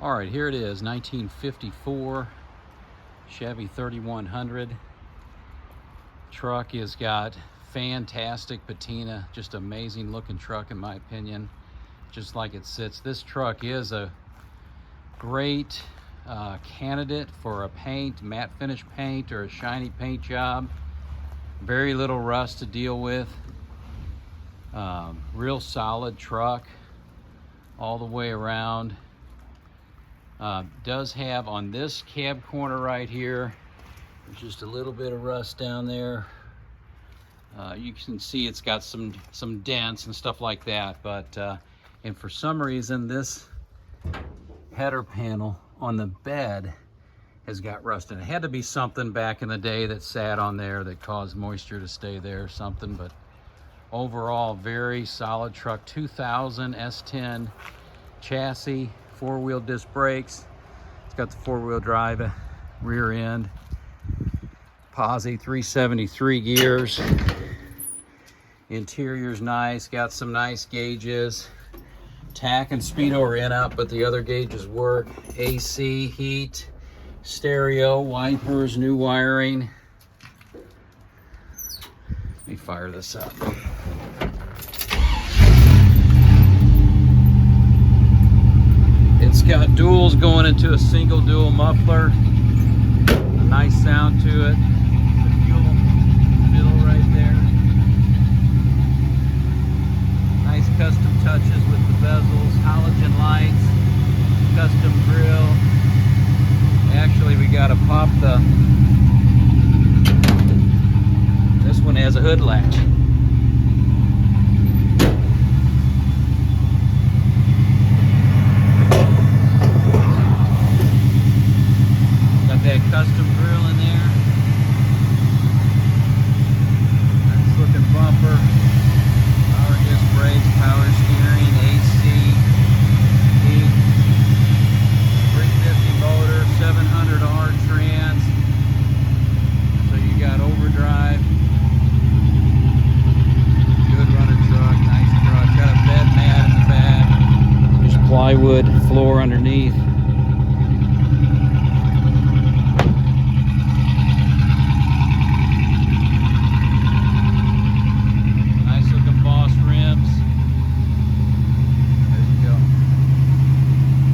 All right, here it is, 1954 Chevy 3100. Truck has got fantastic patina, just amazing looking truck in my opinion, just like it sits. This truck is a great candidate for a paint, matte finish paint or a shiny paint job. Very little rust to deal with. Real solid truck all the way around. Does have on this cab corner right here, there's just a little bit of rust down there. You can see it's got some dents and stuff like that, but and for some reason this header panel on the bed has got rust in it. It had to be something back in the day that sat on there that caused moisture to stay there or something, but overall very solid truck. 2000 S10 chassis, 4-wheel disc brakes. It's got the 4-wheel drive rear end. Posi 373 gears. Interior's nice, got some nice gauges. Tack and speedo are in up, but the other gauges work. AC, heat, stereo, wipers, new wiring. Let me fire this up. It's got duals going into a single dual muffler. A nice sound to it. The fuel fill right there. Nice custom touches with the bezels, halogen lights, custom grill. Actually, we gotta pop this one has a hood latch. That custom grill in there. Nice looking bumper. Power disc brakes, power steering, AC, heat, 350 motor, 700R trans. So you got overdrive. Good running truck, nice truck. Got a bed mat in the back. There's plywood floor underneath.